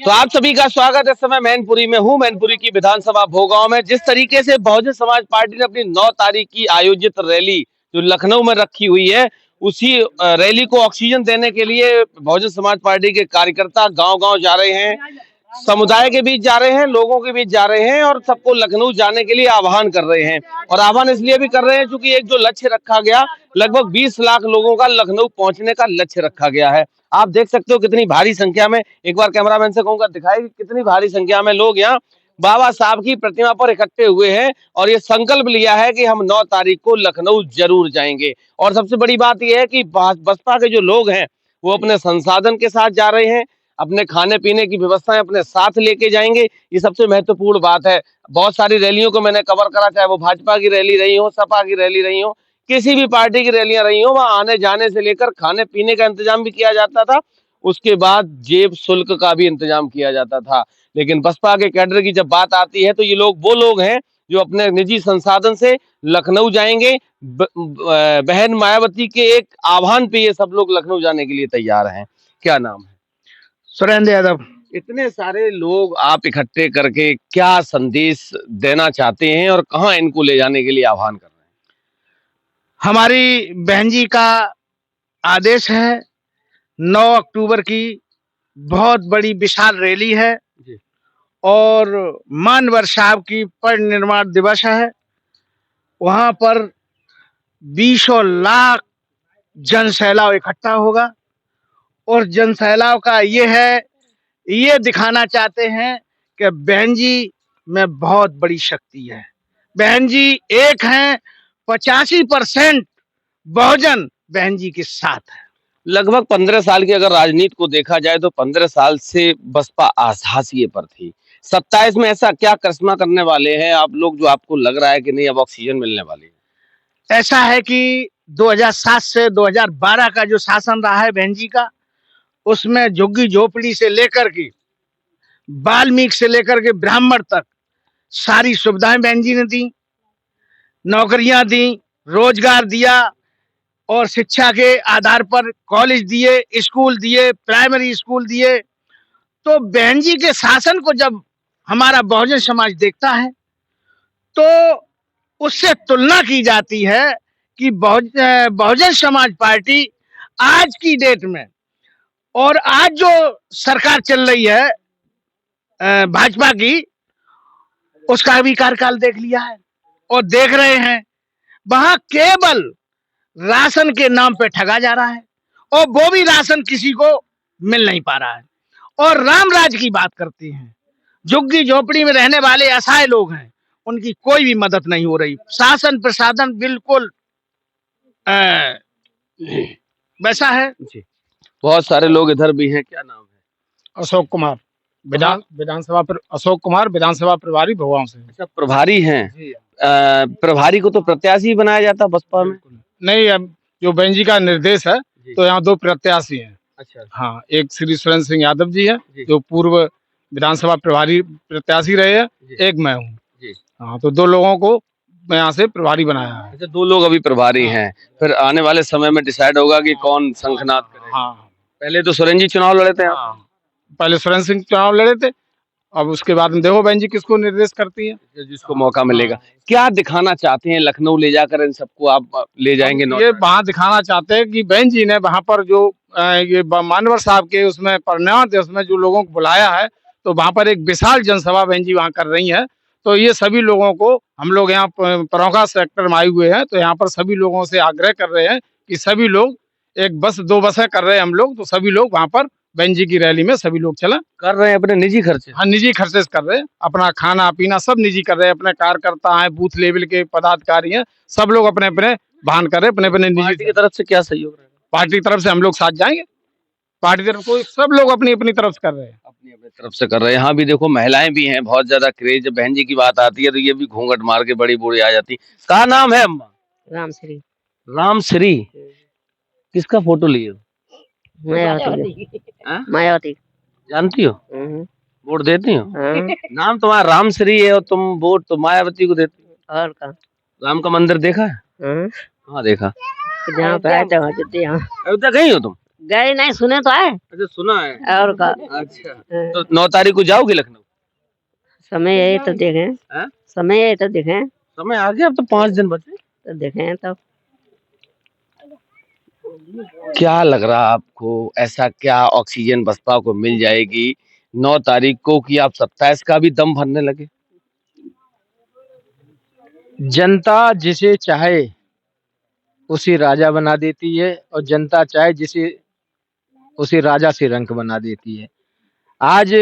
तो आप सभी का स्वागत है। इस समय मैनपुरी में हूँ। मैनपुरी की विधानसभा भोगांव में जिस तरीके से बहुजन समाज पार्टी ने अपनी 9 तारीख की आयोजित रैली जो लखनऊ में रखी हुई है, उसी रैली को ऑक्सीजन देने के लिए बहुजन समाज पार्टी के कार्यकर्ता गांव-गांव जा रहे हैं, समुदाय के बीच जा रहे हैं, लोगों के बीच जा रहे हैं और सबको लखनऊ जाने के लिए आह्वान कर रहे हैं। और आह्वान इसलिए भी कर रहे हैं क्योंकि एक जो लक्ष्य रखा गया, लगभग 20 लाख लोगों का लखनऊ पहुंचने का लक्ष्य रखा गया है। आप देख सकते हो कितनी भारी संख्या में, एक बार कैमरामैन से कहूंगा दिखाई, कितनी भारी संख्या में लोग यहाँ बाबा साहब की प्रतिमा पर इकट्ठे हुए हैं और ये संकल्प लिया है कि हम 9 तारीख को लखनऊ जरूर जाएंगे। और सबसे बड़ी बात यह है कि बसपा के जो लोग हैं वो अपने संसाधन के साथ जा रहे हैं, अपने खाने पीने की व्यवस्थाएं अपने साथ लेके जाएंगे। ये सबसे महत्वपूर्ण बात है। बहुत सारी रैलियों को मैंने कवर करा, चाहे वो भाजपा की रैली रही हो, सपा की रैली रही हो, किसी भी पार्टी की रैलियां रही हो, वहां आने जाने से लेकर खाने पीने का इंतजाम भी किया जाता था, उसके बाद जेब शुल्क का भी इंतजाम किया जाता था। लेकिन बसपा के कैडर की जब बात आती है तो ये लोग वो लोग हैं जो अपने निजी संसाधन से लखनऊ जाएंगे। बहन मायावती के एक आह्वान पे ये सब लोग लखनऊ जाने के लिए तैयार हैं। क्या नाम है? सुरेंद्र यादव। इतने सारे लोग आप इकट्ठे करके क्या संदेश देना चाहते हैं और कहाँ इनको ले जाने के लिए आह्वान कर रहे हैं? हमारी बहन जी का आदेश है, 9 अक्टूबर की बहुत बड़ी विशाल रैली है जी। और मानवर साहब की परिनिर्वाण दिवस है। वहां पर 20 लाख जनसैलाब इकट्ठा होगा और जनसैलाब का ये दिखाना चाहते हैं कि बहन जी में बहुत बड़ी शक्ति है। बहन जी एक हैं, 85% बहुजन बहन जी के साथ है। लगभग 15 साल की अगर राजनीति को देखा जाए तो 15 साल से बसपा हाशिए पर थी। 27 में ऐसा क्या करिश्मा करने वाले हैं आप लोग जो आपको लग रहा है कि नहीं अब ऑक्सीजन मिलने वाली है? ऐसा है कि 2007 से 2012 का जो शासन रहा है बहन जी का, उसमें झुग्गी झोपड़ी से लेकर के वाल्मीकि से लेकर के ब्राह्मण तक सारी सुविधाएं बहन जी ने दी, नौकरियां दी, रोजगार दिया और शिक्षा के आधार पर कॉलेज दिए, स्कूल दिए, प्राइमरी स्कूल दिए। तो बहन जी के शासन को जब हमारा बहुजन समाज देखता है तो उससे तुलना की जाती है कि बहुजन समाज पार्टी आज की डेट में और आज जो सरकार चल रही है भाजपा की, उसका भी कार्यकाल देख लिया है और देख रहे हैं। वहां केवल राशन के नाम पे ठगा जा रहा है और वो भी राशन किसी को मिल नहीं पा रहा है। और राम राज की बात करती हैं, झुग्गी झोपड़ी में रहने वाले असहाय लोग हैं, उनकी कोई भी मदद नहीं हो रही। शासन प्रशासन बिल्कुल वैसा है जी। बहुत सारे लोग इधर भी हैं। क्या नाम है? अशोक कुमार, अशोक कुमार, विधानसभा प्रभारी भोगांव से। अच्छा, प्रभारी हैं। प्रभारी को तो प्रत्याशी बनाया जाता बसपा में? नहीं, अब जो बहन जी का निर्देश है तो यहाँ 2 प्रत्याशी हैं। अच्छा। हाँ, एक श्री सुरेंद्र सिंह यादव जी है जो पूर्व विधानसभा प्रभारी प्रत्याशी रहे हैं, एक मैं हूँ। हाँ, तो 2 लोगों को मैं यहाँ से प्रभारी बनाया है। अच्छा, 2 लोग अभी प्रभारी हैं। फिर आने वाले समय में डिसाइड होगा कि कौन शंखनाद करेगा। हाँ, पहले तो सुरेंद्र जी चुनाव लड़े थे। हाँ, पहले सुरेंद्र सिंह चुनाव लड़े थे, अब उसके बाद में देखो बहन जी किसको निर्देश करती है, जिसको मौका मिलेगा। क्या दिखाना चाहते हैं लखनऊ ले जाकर इन सबको आप ले जाएंगे? ये वहाँ दिखाना चाहते हैं कि बहन जी ने वहाँ पर जो ये मानवर साहब के उसमें परिनिर्वाण दिवस में जो लोगों को बुलाया है, तो वहाँ पर एक विशाल जनसभा बहन जी वहाँ कर रही है। तो ये सभी लोगों को, हम लोग यहाँ प्रमुखा सेक्टर में आए हुए हैं, तो यहाँ पर सभी लोगों से आग्रह कर रहे हैं कि सभी लोग, एक बस 2 बसें कर रहे हैं हम लोग, तो सभी लोग वहाँ पर बहन जी की रैली में सभी लोग चला कर रहे हैं अपने निजी खर्चे। हाँ, निजी खर्चे कर रहे हैं, अपना खाना पीना सब निजी कर रहे हैं। अपने कार्यकर्ता हैं, बूथ लेवल के पदाधिकारी हैं, सब लोग अपने अपने वाहन कर रहे हैं, अपने अपने निजी। पार्टी की तरफ से क्या सहयोग रहेगा? पार्टी की तरफ से हम लोग साथ जाएंगे, पार्टी की तरफ को सब लोग अपनी अपनी तरफ से कर रहे हैं, अपनी अपनी तरफ से कर रहे हैं। यहाँ भी देखो महिलाएं भी हैं, बहुत ज्यादा क्रेज। जब बहन जी की बात आती है तो ये भी घूंघट मार के बड़ी बूढ़ी आ जाती। क्या नाम है अम्मा? रामश्री। रामश्री, किसका फोटो लिए हो? मायावती। जानती हो? वोट देती हो? नाम तुम्हारा रामश्री है और तुम वोट तो मायावती को देती हो। और का राम का मंदिर देखा है? कहाँ देखा? जहाँ पे आए थे वहाँ अयोध्या गई हो तुम? गए नहीं, सुने तो है। अच्छा, सुना है। और का अच्छा, तो 9 तारीख को जाओगे लखनऊ? समय यही तो देखें, हैं? समय यही तो देखें, समय आ गया, अब तो 5 दिन बचे। तो देखें तो। क्या लग रहा आपको, ऐसा क्या ऑक्सीजन बसपा को मिल जाएगी 9 तारीख को कि आप 27 का भी दम भरने लगे? जनता जिसे चाहे उसे राजा बना देती है और जनता चाहे जिसे उसे राजा से रंक बना देती है। आज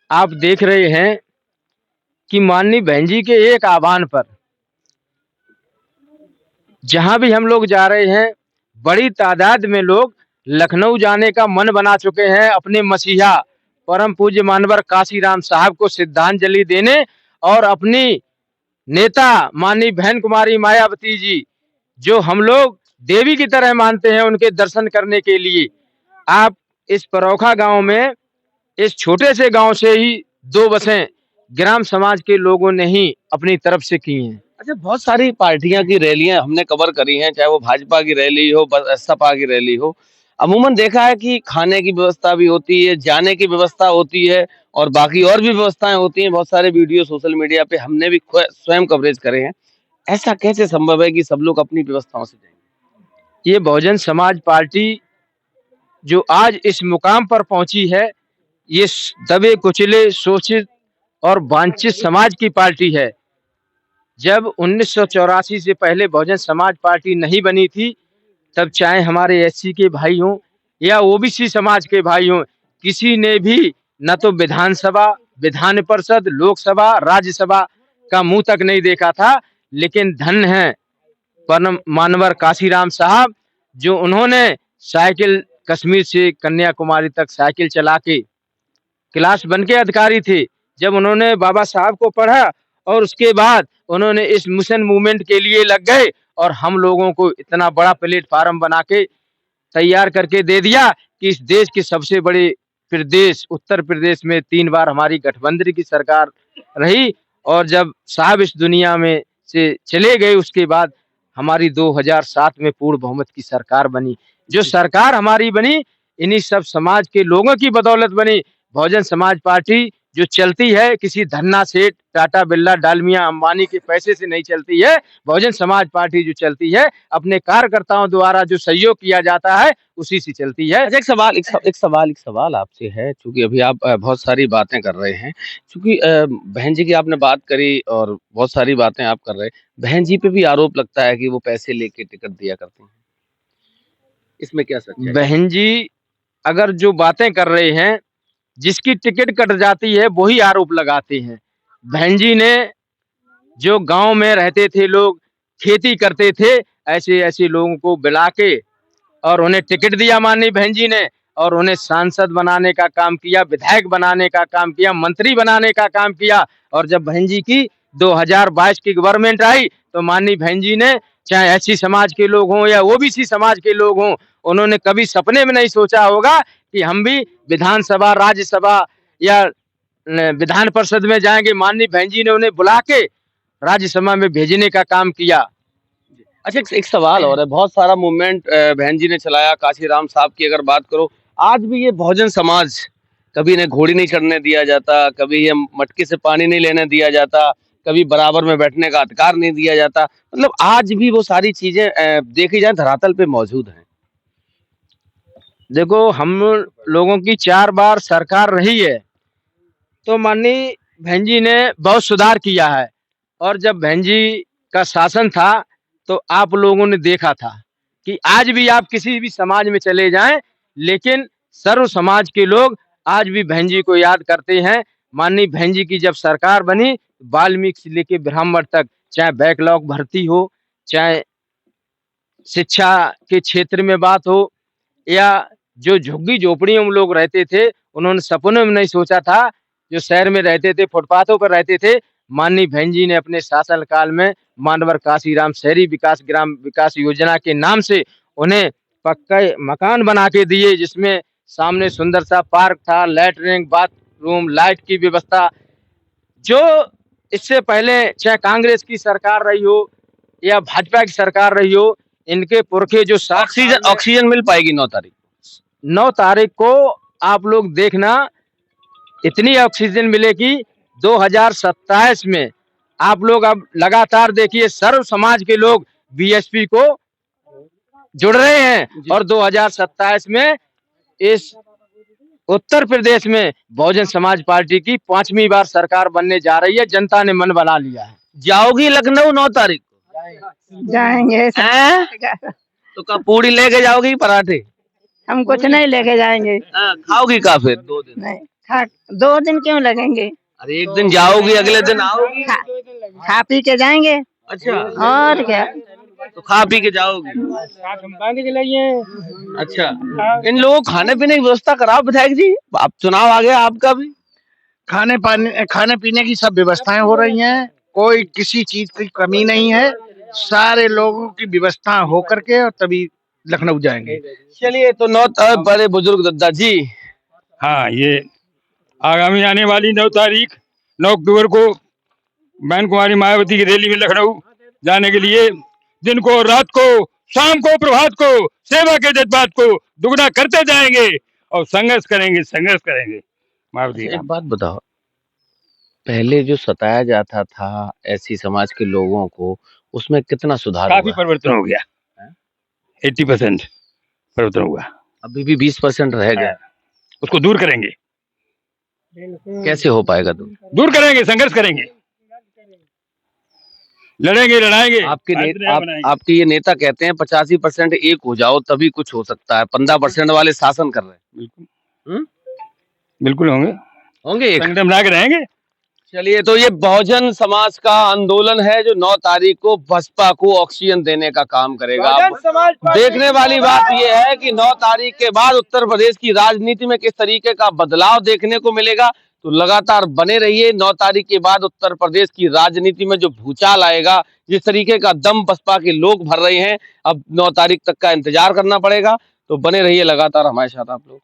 आप देख रहे हैं कि माननीय बहन जी के एक आह्वान पर जहां भी हम लोग जा रहे हैं, बड़ी तादाद में लोग लखनऊ जाने का मन बना चुके हैं, अपने मसीहा परम पूज्य मानवर काशीराम साहब को श्रद्धांजलि देने और अपनी नेता माननीय बहन कुमारी मायावती जी, जो हम लोग देवी की तरह मानते हैं, उनके दर्शन करने के लिए। आप इस परोखा गांव में, इस छोटे से गांव से ही 2 बसें ग्राम समाज के लोगों ने ही अपनी तरफ से की हैं। अच्छा, बहुत सारी पार्टियां की रैलियां हमने कवर करी हैं, चाहे वो भाजपा की रैली हो, सपा की रैली हो। अमूमन देखा है कि खाने की व्यवस्था भी होती है, जाने की व्यवस्था होती है और बाकी और भी व्यवस्थाएं होती हैं। बहुत सारे वीडियो सोशल मीडिया पे हमने भी स्वयं कवरेज करे हैं। ऐसा कैसे संभव है कि सब लोग अपनी व्यवस्थाओं से जाएंगे? ये बहुजन समाज पार्टी जो आज इस मुकाम पर पहुंची है, ये दबे कुचले शोषित और वांछित समाज की पार्टी है। जब 1984 से पहले बहुजन समाज पार्टी नहीं बनी थी, तब चाहे हमारे एससी के भाई हों या ओबीसी समाज के भाई हों, किसी ने भी न तो विधानसभा, विधान परिषद, लोकसभा, राज्यसभा का मुंह तक नहीं देखा था। लेकिन धन है परम मानवर काशीराम साहब, जो उन्होंने साइकिल कश्मीर से कन्याकुमारी तक साइकिल चला के क्लास वन के अधिकारी थे। जब उन्होंने बाबा साहब को पढ़ा और उसके बाद उन्होंने इस मिशन मूवमेंट के लिए लग गए और हम लोगों को इतना बड़ा प्लेटफार्म बना के तैयार करके दे दिया कि इस देश के सबसे बड़े प्रदेश उत्तर प्रदेश में 3 बार हमारी गठबंधन की सरकार रही। और जब साहब इस दुनिया में से चले गए, उसके बाद हमारी 2007 में पूर्ण बहुमत की सरकार बनी। जो सरकार हमारी बनी, इन्हीं सब समाज के लोगों की बदौलत बनी। बहुजन समाज पार्टी जो चलती है, किसी धन्ना सेठ, टाटा बिरला, डालमिया अंबानी के पैसे से नहीं चलती है। बहुजन समाज पार्टी जो चलती है, अपने कार्यकर्ताओं द्वारा जो सहयोग किया जाता है, उसी से चलती है। अच्छा, एक सवाल आपसे है, चूंकि अभी आप बहुत सारी बातें कर रहे हैं, चूंकि बहन जी की आपने बात करी और बहुत सारी बातें आप कर रहे हैं, बहन जी पे भी आरोप लगता है कि वो पैसे लेके टिकट दिया करती हैं। इसमें क्या सच है? बहन जी अगर जो बातें कर रहे हैं, जिसकी टिकट कट जाती है वही आरोप लगाते हैं। बहन जी ने जो गांव में रहते थे लोग, खेती करते थे, ऐसे ऐसे लोगों को बुला के और उन्हें टिकट दिया माननीय बहन जी ने, और उन्हें सांसद बनाने का काम किया, विधायक बनाने का काम किया, मंत्री बनाने का काम किया। और जब बहन जी की 2022 की गवर्नमेंट आई, तो माननीय बहन जी ने, चाहे एससी समाज के लोग हों या ओबीसी समाज के लोग हों, उन्होंने कभी सपने में नहीं सोचा होगा कि हम भी विधानसभा, राज्यसभा या विधान परिषद में जाएंगे। माननीय बहन जी ने उन्हें बुला के राज्यसभा में भेजने का काम किया। अच्छा, एक सवाल और है, बहुत सारा मूवमेंट बहन जी ने चलाया। काशीराम साहब की अगर बात करो, आज भी ये बहुजन समाज, कभी इन्हें घोड़ी नहीं चढ़ने दिया जाता, कभी ये मटके से पानी नहीं लेने दिया जाता, कभी बराबर में बैठने का अधिकार नहीं दिया जाता। मतलब आज भी वो सारी चीजें देखी जाए धरातल पे मौजूद हैं। देखो, हम लोगों की 4 बार सरकार रही है, तो माननीय बहन जी ने बहुत सुधार किया है। और जब बहन जी का शासन था, तो आप लोगों ने देखा था कि आज भी आप किसी भी समाज में चले जाएं, लेकिन सर्व समाज के लोग आज भी बहन जी को याद करते हैं। माननीय बहन जी की जब सरकार बनी, वाल्मीकि से लेके ब्राह्मण तक, चाहे बैकलॉग भर्ती हो, चाहे शिक्षा के क्षेत्र में बात हो, या जो झुग्गी झोपड़ियों में लोग रहते थे, उन्होंने सपनों में नहीं सोचा था। जो शहर में रहते थे, फुटपाथों पर रहते थे, माननीय बहन जी ने अपने शासन काल में मानवर काशीराम शहरी विकास ग्राम विकास योजना के नाम से उन्हें पक्का मकान बना के दिए, जिसमें सामने सुंदर सा पार्क था, लैटरिन, बाथरूम, लाइट की व्यवस्था। जो इससे पहले चाहे कांग्रेस की सरकार रही हो या भाजपा की सरकार रही हो, इनके पुरखे जो ऑक्सीजन मिल पाएगी 9 तारीख? 9 तारीख को आप लोग देखना इतनी ऑक्सीजन मिलेगी 2027 में। आप लोग अब लगातार देखिए सर्व समाज के लोग बीएसपी को जुड़ रहे हैं और 2027 में इस उत्तर प्रदेश में बहुजन समाज पार्टी की 5वीं बार सरकार बनने जा रही है। जनता ने मन बना लिया है। जाओगी लखनऊ 9 तारीख को? जाएंगे। हैं? तो कब पूड़ी लेके जाओगी पराठे? हम कुछ नहीं लेके जाएंगे। खाओगी का फिर 2 दिन? नहीं खा 2 दिन क्यों लगेंगे? अरे एक दिन जाओगी अगले दिन आओगी? खा पी के जाएंगे। अच्छा, और क्या? तो खा पी के जाओगी? अच्छा, इन लोगों को खाने पीने की व्यवस्था कराओ विधायक जी। आप चुनाव आ गया आपका भी। खाने पीने की सब व्यवस्थाएं हो रही हैं, कोई किसी चीज की कमी नहीं है। सारे लोगों की व्यवस्था हो करके और तभी लखनऊ जाएंगे। चलिए तो 9 बड़े बुजुर्ग दद्दा जी। हाँ, ये आगामी आने वाली 9 तारीख 9 अक्टूबर को बहन कुमारी मायावती की रैली में लखनऊ जाने के लिए दिन को रात को शाम को प्रभात को सेवा के जज्बात को दुगना करते जाएंगे और संघर्ष करेंगे मायावती एक बात बताओ, पहले जो सताया जाता था ऐसी समाज के लोगों को, उसमें कितना सुधार काफी हुआ? परिवर्तन हो गया। 80% परिवर्तन हुआ। अभी भी 20% रह गया। उसको दूर करेंगे। कैसे हो पाएगा? दूर करेंगे, संघर्ष करेंगे, लड़ेंगे, लड़ाएंगे। आपके ये नेता कहते हैं 85% एक हो जाओ तभी कुछ हो सकता है। 15% वाले शासन कर रहे हैं। बिल्कुल होंगे एक। संगठन बना के रहेंगे। चलिए तो ये बहुजन समाज का आंदोलन है जो 9 तारीख को बसपा को ऑक्सीजन देने का काम करेगा। देखने वाली बात ये है कि 9 तारीख के बाद उत्तर प्रदेश की राजनीति में किस तरीके का बदलाव देखने को मिलेगा। तो लगातार बने रहिए। 9 तारीख के बाद उत्तर प्रदेश की राजनीति में जो भूचाल आएगा, जिस तरीके का दम बसपा के लोग भर रहे हैं, अब 9 तारीख तक का इंतजार करना पड़ेगा। तो बने रहिए लगातार हमारे साथ आप लोग।